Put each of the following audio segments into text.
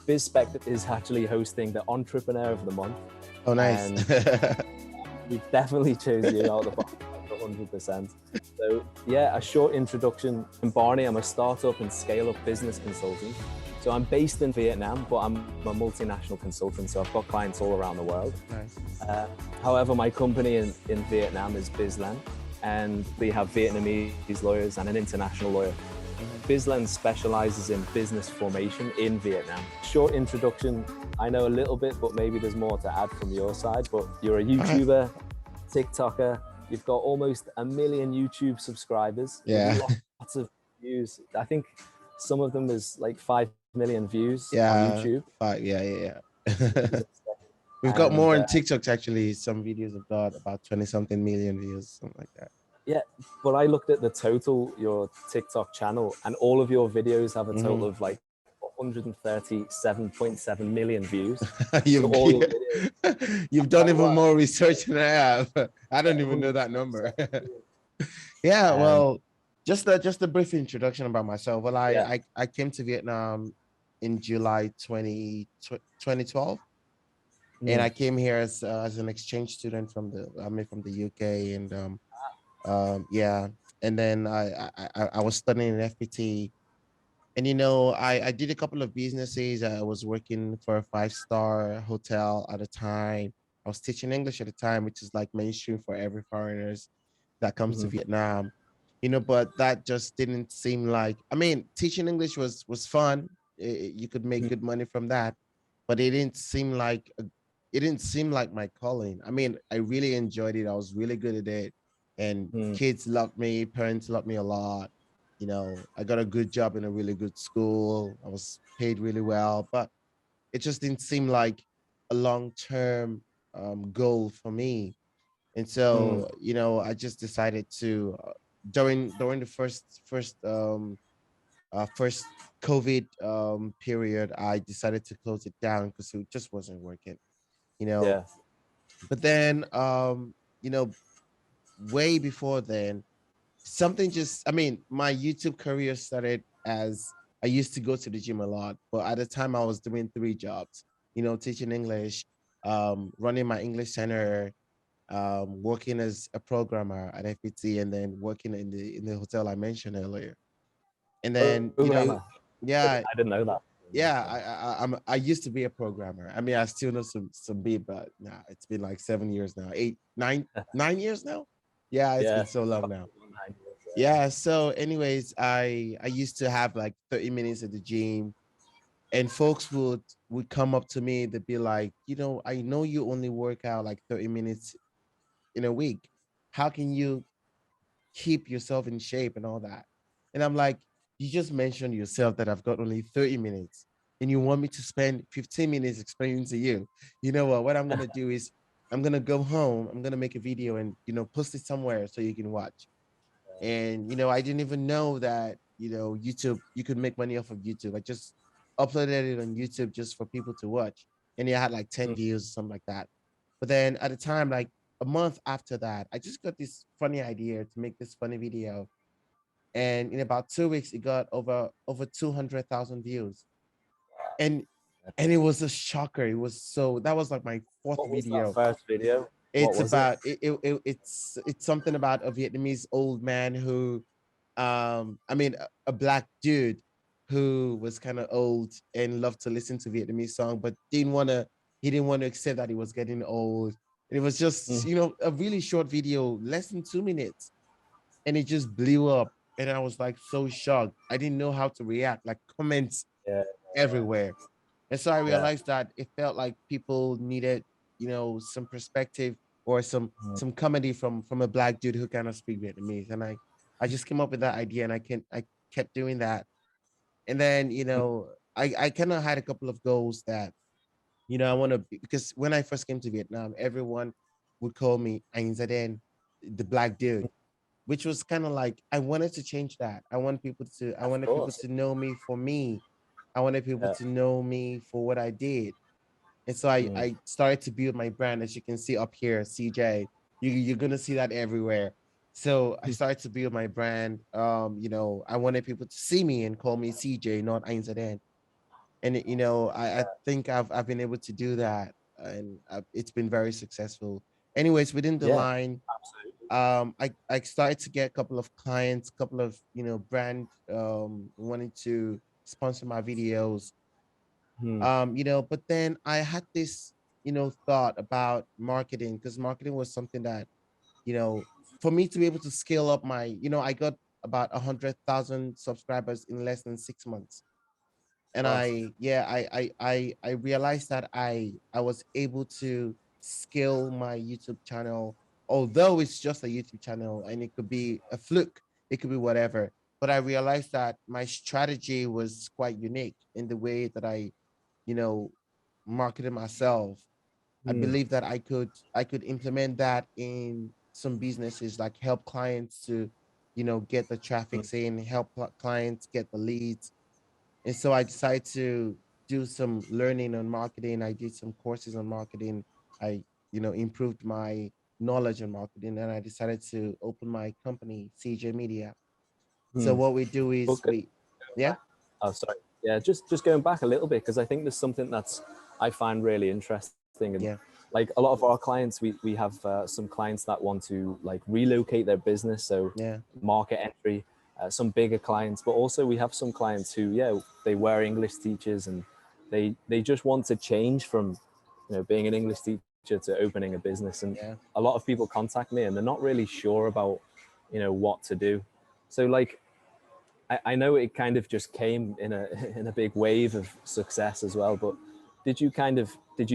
Bizspective is actually hosting the Entrepreneur of the Month. Oh, nice. And we definitely chose you out of the box, 100%. So yeah, a short introduction. I'm Barney. I'm a startup and scale-up business consultant. So I'm based in Vietnam, but I'm a multinational consultant, so I've got clients all around the world. Nice. However, my company in Vietnam is Bizland, and we have Vietnamese lawyers and an international lawyer. Bizland specializes in business formation in Vietnam. Short introduction, I know a little bit, but maybe there's more to add from your side, but you're a YouTuber, TikToker, you've got almost 1 million YouTube subscribers. Yeah. Lots of views. I think some of them is like 5 million views on YouTube. Yeah. We've got more on TikTok, actually. Some videos have got about 20-something million views, something like that. Yeah, but I looked at the total, your TikTok channel, and all of your videos have a total of like 137.7 million views. You've done even more research than I have. I don't even know that number. Yeah, well, just a brief introduction about myself. Well, I came to Vietnam in July 2012. And I came here as an exchange student from the UK, and yeah, and then I was studying in FPT, and I did a couple of businesses. I was working for a 5-star hotel at the time. I was teaching English at the time, which is like mainstream for every foreigners that comes to Vietnam, but that just didn't seem like, I mean, teaching English was fun. You could make good money from that, but it didn't seem like my calling. I mean, I really enjoyed it. I was really good at it. And kids loved me, parents loved me a lot. I got a good job in a really good school. I was paid really well, but it just didn't seem like a long-term goal for me. And so, I just decided to, during the first COVID period, I decided to close it down because it just wasn't working. Yeah. But then way before then, my YouTube career started as I used to go to the gym a lot, but at the time I was doing 3 jobs, teaching English, running my English center, working as a programmer at FPT, and then working in the hotel I mentioned earlier. And then yeah, I didn't know that. Yeah, I used to be a programmer. I mean, I still know some beat, but nah, it's been like 7 years now, 9 years now. Yeah, it's been so long now. Yeah. So, anyways, I used to have like 30 minutes at the gym, and folks would come up to me. They'd be like, I know you only work out like 30 minutes in a week. How can you keep yourself in shape and all that? And I'm like, you just mentioned yourself that I've got only 30 minutes and you want me to spend 15 minutes explaining to you. You know what I'm going to do is I'm going to go home, I'm going to make a video and, post it somewhere so you can watch. And, I didn't even know that, YouTube, you could make money off of YouTube. I just uploaded it on YouTube just for people to watch. And it had like 10 views, something like that. But then at the time, like a month after that, I just got this funny idea to make this funny video. And in about 2 weeks, it got over 200,000 views. And it was a shocker. That was like my fourth video. That first video? It's something about a Vietnamese old man who, a black dude who was kind of old and loved to listen to Vietnamese song, but he didn't want to accept that he was getting old. And it was just, a really short video, less than 2 minutes. And it just blew up. And I was like so shocked. I didn't know how to react, like comments everywhere. And so I realized that it felt like people needed, some perspective or some comedy from a black dude who kind of speak Vietnamese. And I just came up with that idea, and I kept doing that. And then, I kind of had a couple of goals that, I want to, because when I first came to Vietnam, everyone would call me Anh Zaden, the black dude, which was kind of like, I wanted to change that. I wanted people to know me for me. I wanted people to know me for what I did. And so I started to build my brand, as you can see up here, Cee Jay. You're gonna see that everywhere. So I started to build my brand. I wanted people to see me and call me Cee Jay, not Anh Zaden. And I think I've been able to do that, and it's been very successful. Anyways, within the Yeah, line, absolutely. I started to get a couple of clients, couple of brand wanting to sponsor my videos. Hmm. But then I had this thought about marketing, because marketing was something that you know for me to be able to scale up my I got about 100,000 subscribers in less than 6 months. And Wow. I realized that I was able to scale my YouTube channel, although it's just a YouTube channel and it could be a fluke, it could be whatever. But I realized that my strategy was quite unique in the way that I, you know, marketed myself. I Hmm. believe that I could implement that in some businesses, like help clients to, get the Hmm. traffic in, help clients get the leads. And so I decided to do some learning on marketing. I did some courses on marketing. I, improved my knowledge on marketing, and I decided to open my company, Cee Jay Media. So Hmm. what we do But is yeah, oh, sorry. Yeah, just going back a little bit, because I think there's something that's I find really interesting, and yeah, like a lot of our clients, we have some clients that want to like relocate their business, so yeah, market entry. Some bigger clients, but also we have some clients who, yeah, they were English teachers and they just want to change from, being an English teacher to opening a business. And yeah. a lot of people contact me and they're not really sure about, what to do. So like I know it kind of just came in a in a big wave of success as well. But did you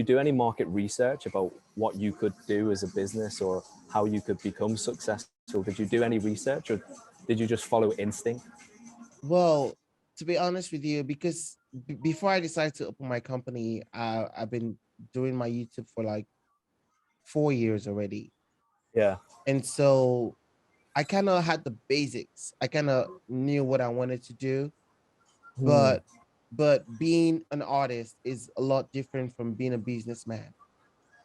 do any market research about what you could do as a business or how you could become successful? Did you do any research, or did you just follow instinct? Well, to be honest with you, because before I decided to open my company, I've been doing my YouTube for like 4 years already. Yeah. And so I kind of had the basics. I kind of knew what I wanted to do, Hmm. but being an artist is a lot different from being a businessman.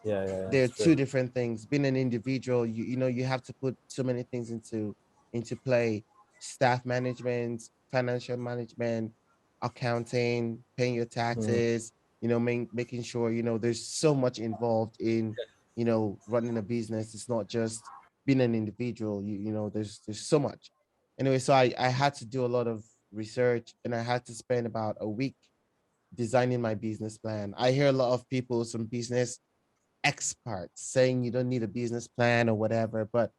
Yeah, yeah, They're that's two true. different things. Being an individual, you have to put so many things into play: staff management, financial management, accounting, paying your Hmm. taxes, making sure there's so much involved in running a business. It's not just being an individual. There's so much. Anyway, so I had to do a lot of research, and I had to spend about a week designing my business plan. I hear a lot of people, some business experts, saying you don't need a business plan or whatever. But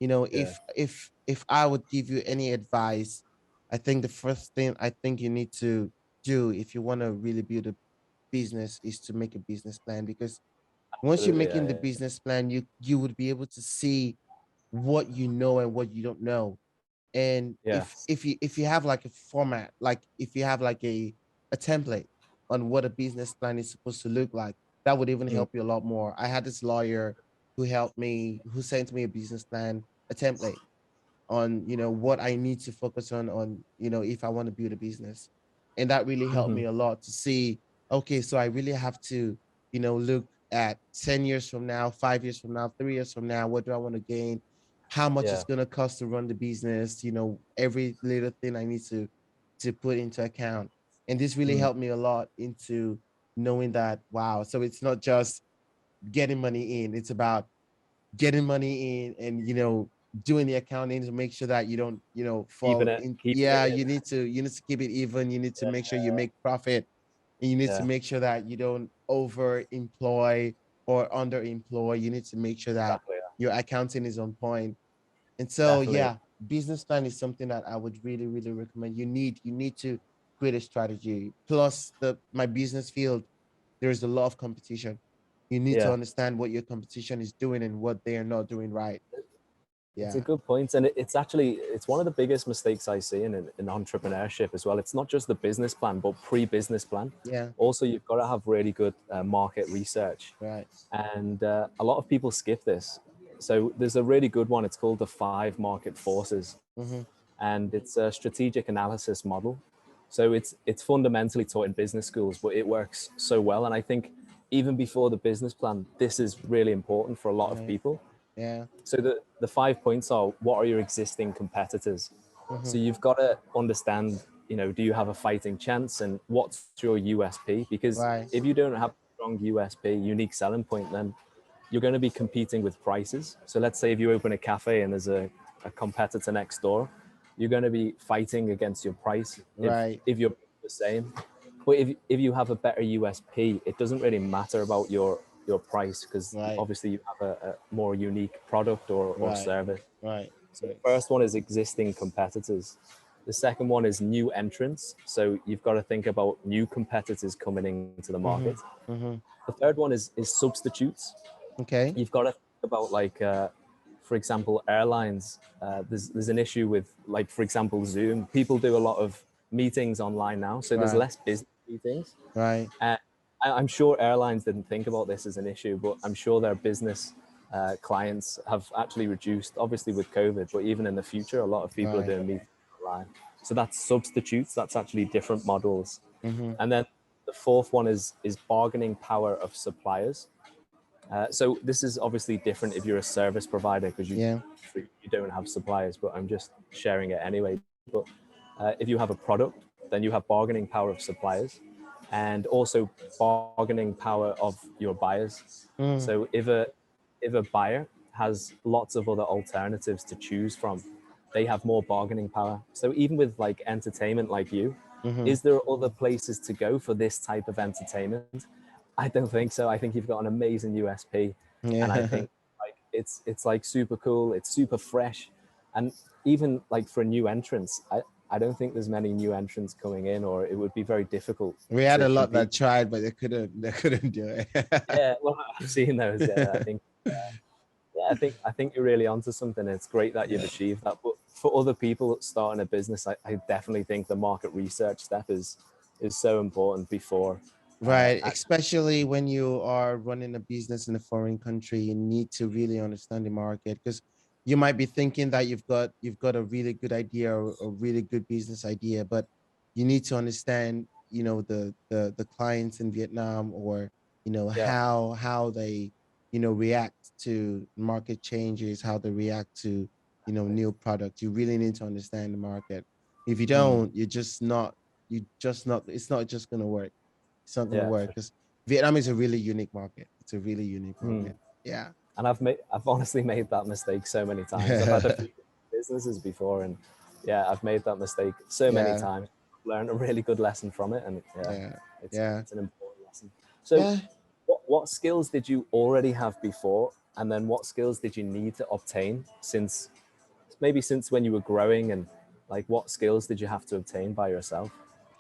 Yeah, if I would give you any advice, I think the first thing I think you need to do if you want to really build a business is to make a business plan. Because once you're absolutely. making Yeah, the yeah, business plan, you would be able to see what you know and what you don't know. And yeah. if you have like a format, like if you have like a template on what a business plan is supposed to look like, that would even Mm. help you a lot more. I had this lawyer who sent me a business plan, a template on what I need to focus on if I want to build a business. And that really helped Hmm. me a lot to see, okay, so I really have to look at 10 years from now, 5 years from now, 3 years from now, what do I want to gain, how much Yeah. it's going to cost to run the business, every little thing I need to put into account. And this really Mm. helped me a lot into knowing that, wow, so it's not just getting money in, it's about getting money in, and doing the accounting to make sure that you don't fall in. Keeping it Yeah, in. you need to keep it even. You need to Yeah, make sure you make profit, and you need to yeah, make sure that you don't over employ or underemploy. You need to make sure that exactly. your accounting is on point. And so Definitely. yeah, business plan is something that I would really really recommend. You need to create a strategy. Plus, the my business field, there's a lot of competition. You need to Yeah. understand what your competition is doing and what they are not doing right. It's a Yeah, good point, and it's actually it's one of the biggest mistakes I see in entrepreneurship as well. It's not just the business plan, but pre-business plan. yeah, Also, you've got to have really good market research, right. and a lot of people skip this. So there's a really good one. It's called the five market forces, Mm-hmm. and it's a strategic analysis model. So it's fundamentally taught in business schools, but it works so well. And I think even before the business plan, this is really important for a lot of Right. people. Yeah. So the 5 points are: what are your existing competitors? Mm-hmm. So you've got to understand, do you have a fighting chance, and what's your USP? Because Right. if you don't have a strong USP, unique selling point, then you're going to be competing with prices. So let's say if you open a cafe and there's a competitor next door, you're going to be fighting against your price Right. if you're the same. But if you have a better USP, it doesn't really matter about your price, because Right. obviously you have a more unique product or Right. service. Right. So the Right. first one is existing competitors. The second one is new entrants. So you've got to think about new competitors coming into the market. Mm-hmm. Mm-hmm. The third one is substitutes. Okay. You've got to think about, like, for example, airlines. There's an issue with, like, for example, Zoom. People do a lot of meetings online now, so there's Right. less business meetings. Right. I'm sure airlines didn't think about this as an issue, but I'm sure their business clients have actually reduced, obviously with COVID, but even in the future, a lot of people are Right. doing meetings online. So that's substitutes, that's actually different models. Mm-hmm. And then the fourth one is bargaining power of suppliers. So this is obviously different if you're a service provider, because Yeah. you don't have suppliers, but I'm just sharing it anyway. But if you have a product, then you have bargaining power of suppliers, and also bargaining power of your buyers. Mm. So if a buyer has lots of other alternatives to choose from, they have more bargaining power. So even with, like, entertainment like you, Mm-hmm. is there other places to go for this type of entertainment? I don't think so. I think you've got an amazing USP, and I Yeah. think, like, it's like super cool. It's super fresh, and even, like, for new entrants, I don't think there's many new entrants coming in, or it would be very difficult We had to a lot compete. that tried, but they couldn't do it. Yeah, well, I've seen those. Yeah, I think. Yeah, I think you're really onto something. It's great that you've Yeah. achieved that. But for other people starting a business, I definitely think the market research step is so important before. Right. Actually, Especially when you are running a business in a foreign country, you need to really understand the market, because you might be thinking that you've got a really good idea or a really good business idea, but you need to understand, the clients in Vietnam, or yeah, how they react to market changes, how they react to new products. You really need to understand the market. If you mm, don't, it's not just gonna work. It's not gonna yeah. work because Vietnam is a really unique market. It's a really unique Mm. market. Yeah. And I've honestly made that mistake so many times. I've had a few businesses before, and yeah, I've made that mistake so many Yeah. times. Learned a really good lesson from it, and yeah, Yeah. it's Yeah. an important lesson. So, Yeah. what skills did you already have before, and then what skills did you need to obtain since when you were growing, and, like, what skills did you have to obtain by yourself?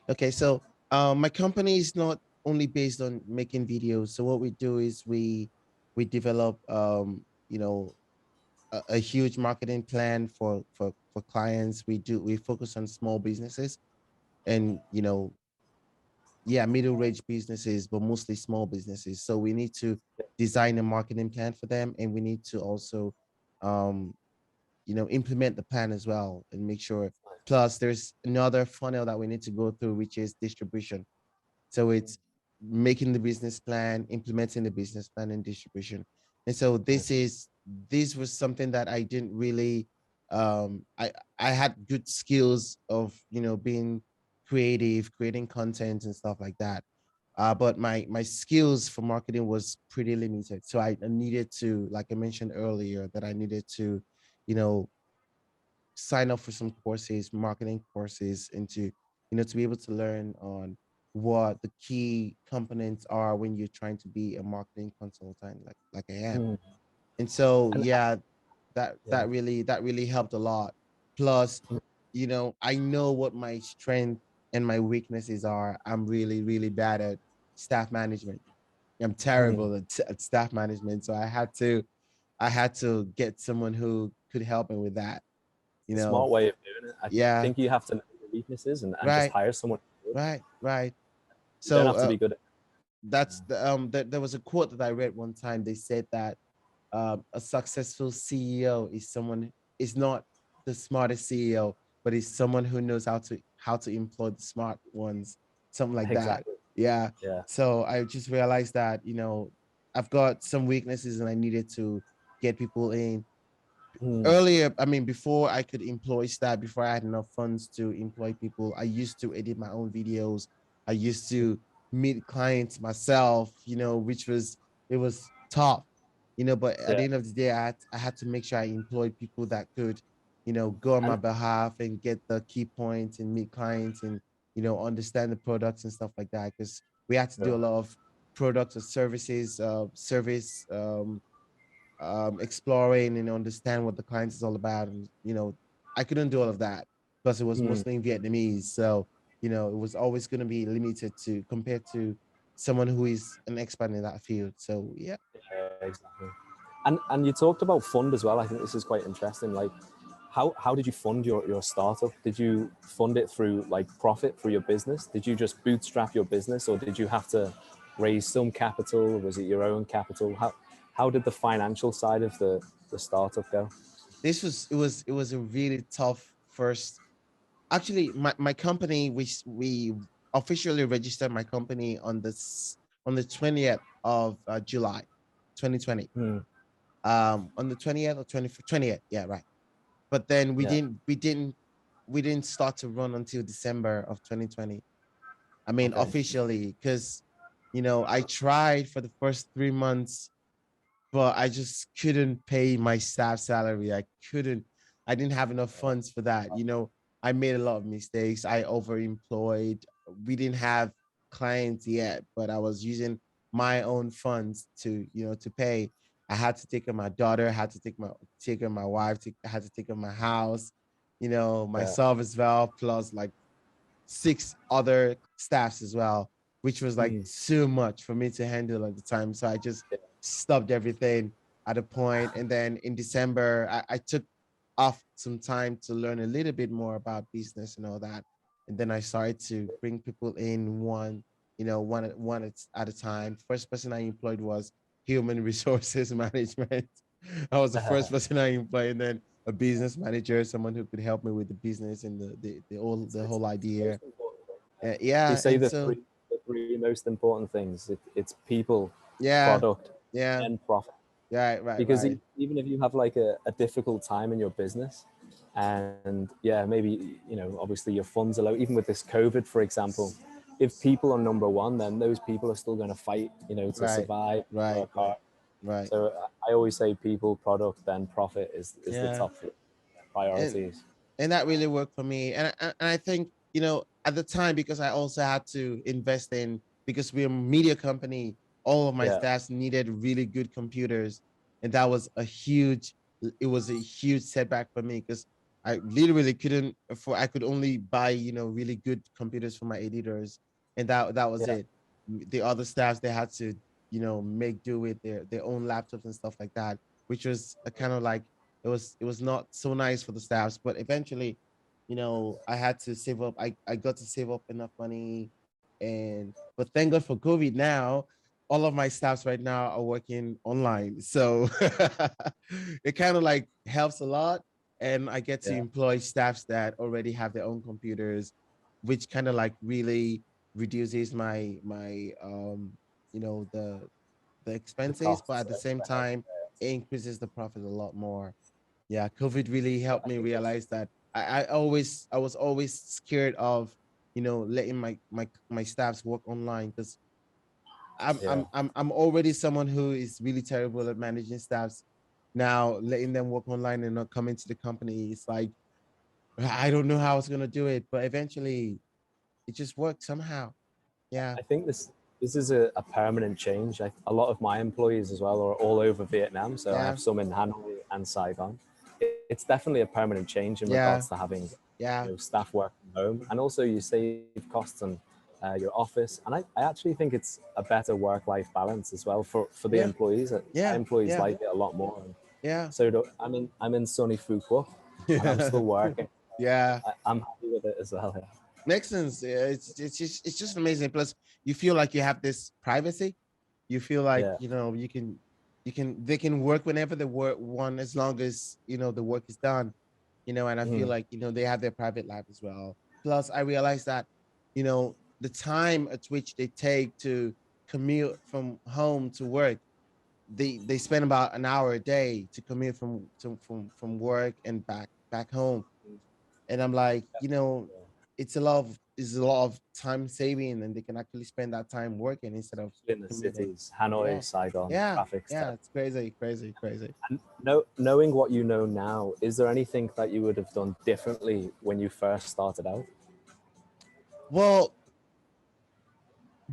Okay. So my company is not only based on making videos. So what we do is we develop a huge marketing plan for clients. We focus on small businesses and yeah, middle range businesses, but mostly small businesses. So we need to design a marketing plan for them, and we need to also, um, implement the plan as well and make sure. Plus, there's another funnel that we need to go through, which is distribution. So it's making the business plan, implementing the business plan, and distribution. And so this was something that I didn't really I had good skills of being creative, creating content and stuff like that. But my skills for marketing was pretty limited. So I needed to, like I mentioned earlier, that I needed to, you know, sign up for some courses, marketing courses, and to be able to learn on what the key components are when you're trying to be a marketing consultant, like I am. Mm. And so And yeah, that yeah, that really that really helped a lot. Plus, mm, I know what my strength and my weaknesses are. I'm really, really bad at staff management. I'm mm. terrible at staff management. So I had to get someone who could help me with that. You It's a know, smart way of doing it. I yeah, think you have to know your weaknesses and just right, hire someone good. right. You don't So have to be good at that's there was a quote that I read one time. They said that a successful CEO is not the smartest CEO, but is someone who knows how to employ the smart ones, something like that. exactly. Yeah. Yeah. So I just realized that I've got some weaknesses and I needed to get people in earlier, I mean, before I could employ staff, before I had enough funds to employ people, I used to edit my own videos. I used to meet clients myself, which was, it was tough, but at the Yeah. end of the day, I had to make sure I employed people that could, go on my And behalf and get the key points and meet clients and, understand the products and stuff like that. Because we had to do a lot of products or services, exploring and understand what the client is all about. And, I couldn't do all of that because it was mostly in Vietnamese. So, it was always going to be limited to compared to someone who is an expert in that field. So, yeah. yeah, exactly. And you talked about fund as well. I think this is quite interesting. Like, how did you fund your startup? Did you fund it through like profit for your business? Did you just bootstrap your business, or did you have to raise some capital? Was it your own capital? How did the financial side of the startup go? It was a really tough first. Actually, my company, we officially registered my company on the 20th of July 2020. On the 20th or 20th, yeah, right. But then we Yeah. didn't start to run until December of 2020. I mean, Okay. officially, because I tried for the first 3 months, but I just couldn't pay my staff salary. I didn't have enough funds for that. I made a lot of mistakes. I overemployed. We didn't have clients yet, but I was using my own funds to pay. I had to take care of my daughter, I had to take care of my wife, I had to take care of my house, Yeah. myself as well, plus like 6 other staffs as well, which was like too much for me to handle at the time. So I just stopped everything at a point. And then in December, I took off some time to learn a little bit more about business and all that. And then I started to bring people in one at a time. First person I employed was human resources management. I was the first person I employed, and then a business manager, someone who could help me with the business and the whole It's the idea. most important thing. They Yeah, say and so the three most important things. It's people, yeah, product, yeah, and profit. yeah, right, Because right, even if you have like a difficult time in your business, and yeah, maybe obviously your funds are low. Even with this COVID, for example, if people are number one, then those people are still going to fight, to right, survive, right, work right, hard. right. So I always say people, product, then profit is the Yeah, top three and priorities. and that really worked for me. And I think at the time, because I also had to invest in, because we're a media company, all of my Yeah, staffs needed really good computers, and that was a huge. It was a huge setback for me because I literally couldn't afford. I could only buy really good computers for my editors, and that was yeah, it. The other staffs, they had to make do with their own laptops and stuff like that, which was a kind of like, it was not so nice for the staffs. But eventually, I had to save up. I got to save up enough money, and but thank God for COVID. Now all of my staffs right now are working online, so it kind of like helps a lot. And I get to yeah. employ staffs that already have their own computers, which kind of like really reduces my the The expenses, but costs at the same overhead. time, it increases the profit a lot more. Yeah, COVID really helped I me think it's realize that I was always scared of, letting my staffs work online, because I'm yeah. I'm I'm I'm already someone who is really terrible at managing staffs. Now letting them work online and not coming to the company, it's like I don't know how I was gonna do it, but eventually it just worked somehow. Yeah, I think this is a permanent change. A lot of my employees as well are all over Vietnam, so I yeah, have some in Hanoi and Saigon. It's definitely a permanent change in yeah, regards to having yeah, staff work from home, and also you save costs on your office. And I actually think it's a better work-life balance as well for the yeah, employees. My yeah, employees yeah, like it a lot more. And yeah. so I'm in sunny Phu Quoc, and I'm still working. Yeah, I'm happy with it as well. Yeah. makes sense. Yeah, it's just amazing. Plus, you feel like you have this privacy. You feel like Yeah. they can work whenever they work one, as long as the work is done. And I feel Mhm. like they have their private life as well. Plus, I realize that the time at which they take to commute from home to work, they spend about an hour a day to commute from work and back home. And I'm like, it's a lot of time saving, and they can actually spend that time working instead of in the commuting. cities, Hanoi, Yeah, Saigon, yeah, traffic yeah. stuff. It's crazy, crazy, crazy. And knowing what you know now, is there anything that you would have done differently when you first started out? Well,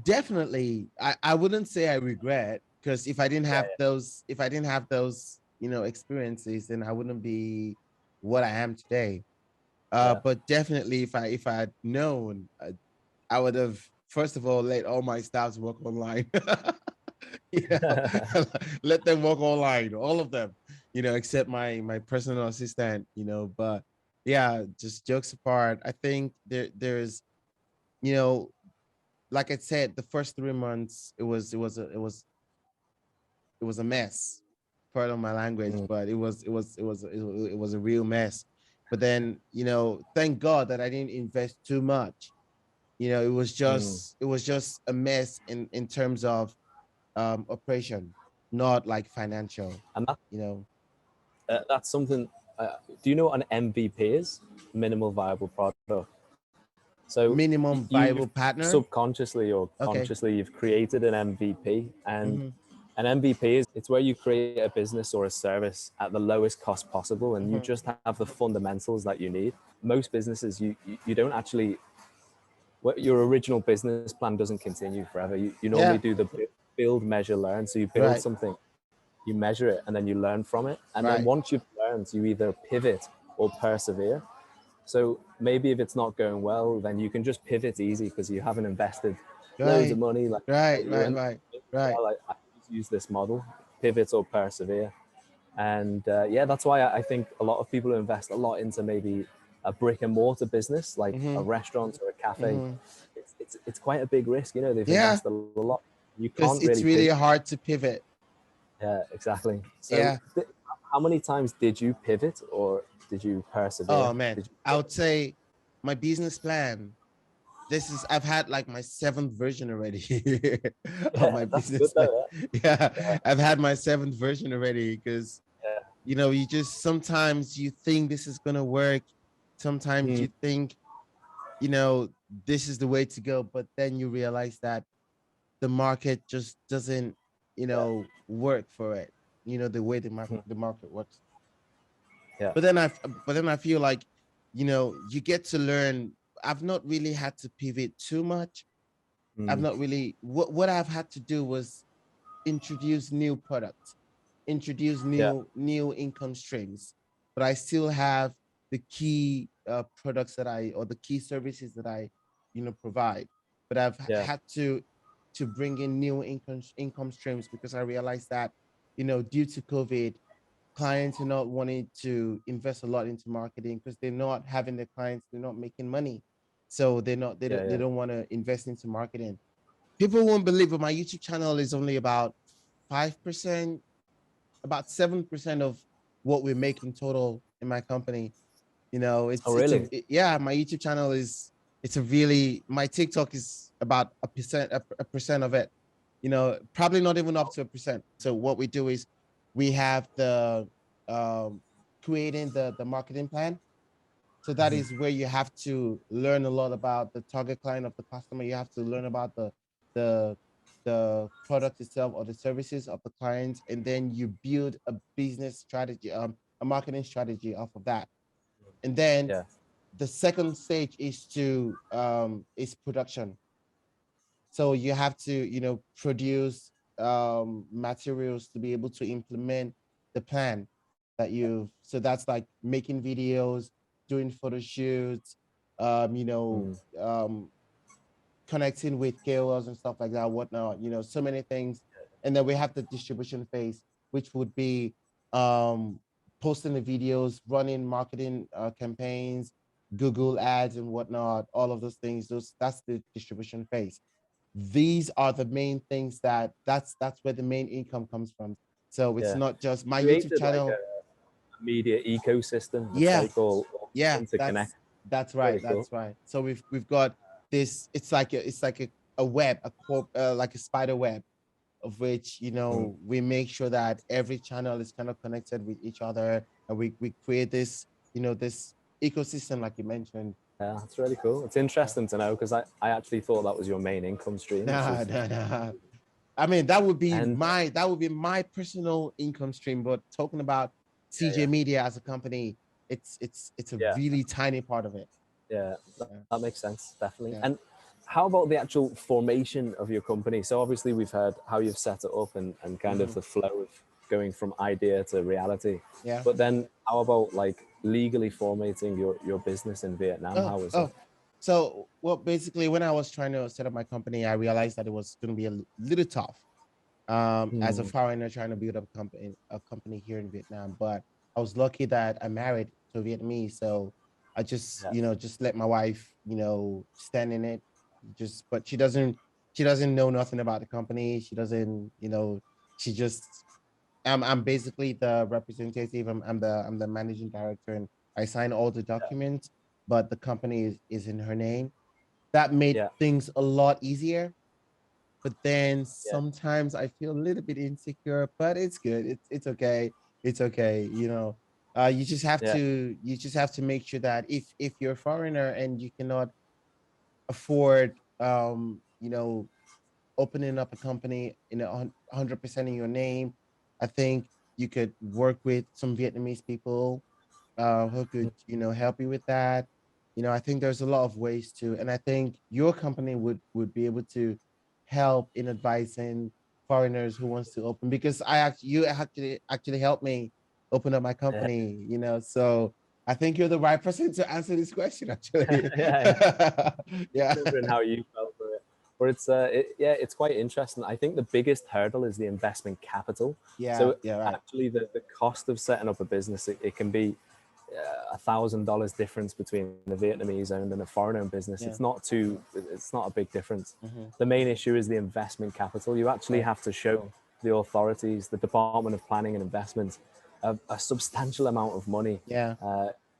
definitely, I wouldn't say I regret, because Yeah, if I didn't have those, experiences, then I wouldn't be what I am today. yeah, But definitely, if I had known, I would have first of all let all my staffs work online. you know, yeah. let them work online, all of them, except my personal assistant. But yeah, just jokes apart, I think there's, you know, like I said, the first 3 months it was a mess. Pardon my language, Mm, but it was a real mess. But then, thank God that I didn't invest too much. mm. It was just a mess in terms of operation, not like financial. And You know, that's something. Do you know what an MVP is? Minimal viable product. So minimum you've viable partner. subconsciously or Okay. consciously you've created an MVP, and Mm-hmm. an MVP is it's where you create a business or a service at the lowest cost possible, and you Mm-hmm. just have the fundamentals that you need. Most businesses, you don't actually, your original business plan doesn't continue forever. You normally Yeah. do the build, measure, learn. So you build Right. something, you measure it, and then you learn from it. And then Right. once you've learned, you either pivot or persevere. So maybe if it's not going well, then you can just pivot easy because you haven't invested loads of Right. money. Like Right. you Right. end Right. Right. like I just use this model, pivot or persevere. And yeah, that's why I think a lot of people who invest a lot into maybe a brick and mortar business, like a Mm-hmm. restaurant or a cafe. Mm-hmm. It's quite a big risk. They've Yeah, invested a lot. You because can't it's really really pivot. hard to pivot. Yeah, exactly. So Yeah. how many times did you pivot or did you persevere? Oh man, Did you I would say my business plan. I've had like my seventh version already of Yeah, my that's good business plan. though. Yeah, Yeah, I've had my seventh version already, because yeah, you just sometimes you think this is gonna work, sometimes yeah. you think you know this is the way to go, but then you realize that the market just doesn't work for it, the way the market works. Yeah. but then i but then I feel like you get to learn. I've not really had to pivot too much. I've Mm, not really what I've had to do was introduce new products, introduce yeah. new income streams, but I still have the key products that I or the key services that I provide. But I've Yeah. had to bring in new income streams, because I realized that due to COVID, clients are not wanting to invest a lot into marketing because they're not having their clients, they're not making money, so Yeah. they Yeah. don't want to invest into marketing. People won't believe, but my YouTube channel is only about 5%, about 7% of what we make in total in my company. Oh, really? Yeah, my YouTube channel is it's a really my TikTok is about a percent of it. Probably not even up to a percent. So what we do is we have the um creating the marketing plan. So that is where you have to learn a lot about the target client of the customer. You have to learn about the the product itself or the services of the clients, and then you build a business strategy, a marketing strategy off of that. And then Yeah. the second stage is production. So you have to produce materials to be able to implement the plan that you've. So that's like making videos, doing photo shoots, Mm, connecting with KOLs and stuff like that, whatnot, so many things. And then we have the distribution phase, which would be posting the videos, running marketing campaigns, Google ads and whatnot, all of those things. That's the distribution phase. These are the main things that's where the main income comes from. So it's yeah. not just my YouTube Created like channel. a media ecosystem. It's Yeah, like all yeah, interconnected. that's Really right. cool. That's right. So we've got this. It's like a web, like a spider web. of which, you know, we make sure that every channel is kind of connected with each other, and we create this, you know, this ecosystem like you mentioned. Yeah, that's really cool. It's interesting to know because I actually thought that was your main income stream, which Nah, is, nah, nah. I mean, that would be and my personal income stream. But talking about CJ Media as a company, it's a yeah, really tiny part of it. yeah, that, Yeah, that makes sense, definitely. yeah. And how about the actual formation of your company? So obviously we've heard how you've set it up and kind of Mhm. the flow of going from idea to reality. Yeah. But then how about like legally formatting your business in Vietnam? Oh, How was it? oh. So, well, basically, when I was trying to set up my company, I realized that it was going to be a little tough. As a Hmm. foreigner trying to build up a company here in Vietnam. But I was lucky that I married to a Vietnamese, so I just, Yeah. you know, just let my wife, you know, stand in it. Just, but she doesn't know nothing about the company. She doesn't, you know, she just, I'm basically the representative. I'm the managing director, and I sign all the documents, but the company is in her name. That made Yeah. things a lot easier, but then Yeah. sometimes I feel a little bit insecure, but it's good. It's okay. It's okay. You know, Yeah. you just have to make sure that if you're a foreigner and you cannot afford you know, opening up a company in 100% in your name, I think you could work with some Vietnamese people who could, you know, help you with that. You know, I think there's a lot of ways to, and I think your company would be able to help in advising foreigners who wants to open, because you actually helped me open up my Yeah. company, you know. So I think you're the right person to answer this question, actually. Yeah. Yeah. Yeah. Wondering how you felt for it. But yeah, it's quite interesting. I think the biggest hurdle is the investment capital. Yeah, So yeah, right. actually, the cost of setting up a business, it can be $1,000 difference between the Vietnamese owned and a foreign owned business. Yeah. It's not a big difference. Hmm. The main issue is the investment capital. You actually Right. have to show the authorities, the Department of Planning and Investment, a substantial amount of money Yeah.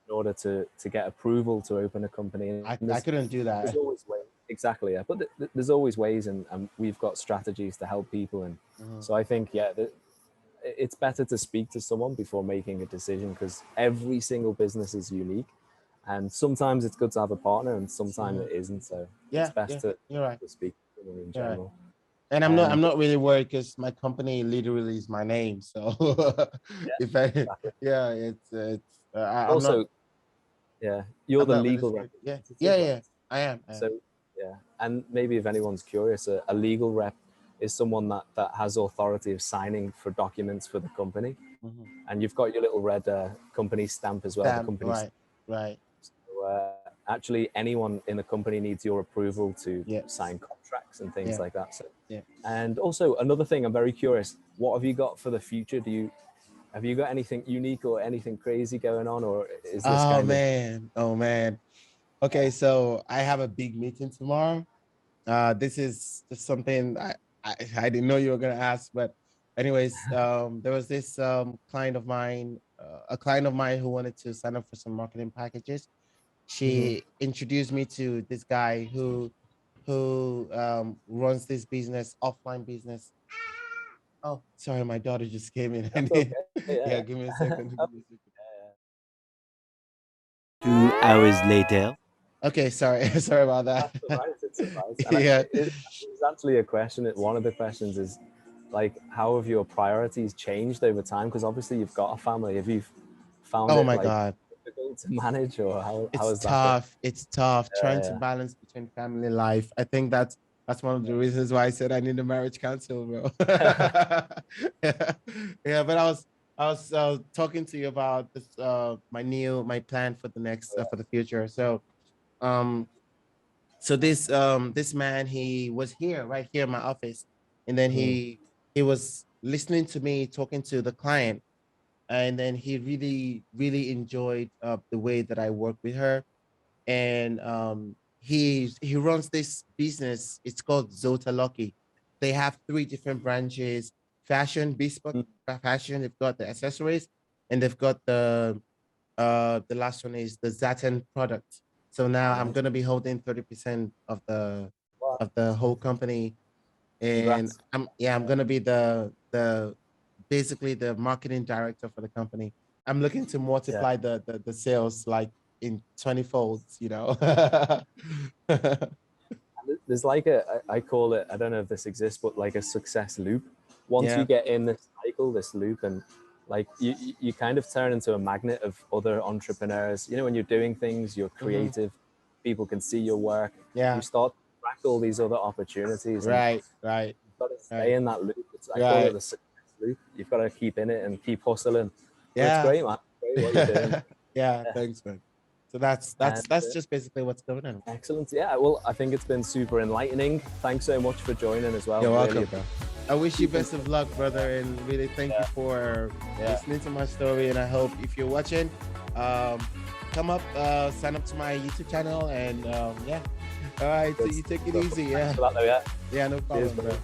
in order to get approval to open a company. And I couldn't do there's that. always ways. Exactly, yeah. But there's always ways, and we've got strategies to help people. And Mhm. so I think, yeah, it's better to speak to someone before making a decision because every single business is unique. And sometimes it's good to have a partner, and sometimes Mhm. it isn't. So it's Yeah, best yeah, you're right. to speak to someone in You're right. general. And I'm And not really worried because my company literally is my name. So yeah, if I, exactly. yeah, I'm not, Also, yeah, you're the really legal scared. Yeah, representative, yeah, right? yeah. I am. I am. So, yeah, and maybe if anyone's curious, a legal rep is someone that has authority of signing for documents for the company, Mhm. and you've got your little red company stamp as well. The Stamp. company. Right. Right. So, actually, anyone in the company needs your approval to Yeah. sign contracts and things Yeah. like that. So, Yeah. and also another thing, I'm very curious. What have you got for the future? Have you got anything unique or anything crazy going on, or is this Oh kind of man. Oh man. Okay, so I have a big meeting tomorrow. This is just something I didn't know you were gonna ask, but anyways, there was this a client of mine who wanted to sign up for some marketing packages. Mhm. She introduced me to this guy who runs this business, offline business. Oh, sorry, my daughter just came in. That's okay. Yeah, Yeah. give me a second. Give Oh, me a second. yeah. 2 hours later. Okay, sorry, sorry about That's that. all right. It's all right. And Yeah. it's actually a question. One of the questions is like, how have your priorities changed over time? Because obviously you've got a family. Have you found Oh it my like God. difficult to manage, or how It's has that been? tough. It's tough trying to Yeah, balance between family life. I think that's one of the reasons why I said I need a marriage counsel, bro. yeah. Yeah, yeah. But I was talking to you about this my plan for the next for the future. Um so this man, he was here right here in my office, and then Mm, he was listening to me talking to the client, and then he really enjoyed the way that I work with her, and he runs this business. It's called Zota Lucky. They have three different branches: fashion, bespoke mm, fashion. They've got the accessories, and they've got the last one is the Zaten product. So now I'm nice. gonna be holding 30% Wow. of the whole company. and Congrats. I'm gonna be the basically the marketing director for the company. I'm looking to Yeah. multiply the sales like in 20 folds, you know. There's like I call it, I don't know if this exists, but like a success loop. Once you Yeah. get in this cycle, this loop, and like you kind of turn into a magnet of other entrepreneurs. You know, when you're doing things, you're Hmm. creative, people can see your work, you Yeah. start to track all these other opportunities, and Right. Right. you've got to stay Right. in that loop. I call it Right. the success loop. You've got to keep in it and keep hustling. But it's Yeah. great, man. Great what you're doing. Yeah. Yeah. Thanks, man. So that's And just basically what's going on. excellent. Yeah. Well, I think it's been super enlightening. Thanks so much for joining as well. You're Really welcome, bro. I wish you best of luck, brother, and really thank you Yeah. for Yeah. listening to my story. And I hope if you're watching, come up, sign up to my YouTube channel, and yeah. All right, so you take it easy. Yeah, Thanks for that, though, yeah. yeah, no problem, Cheers, bro.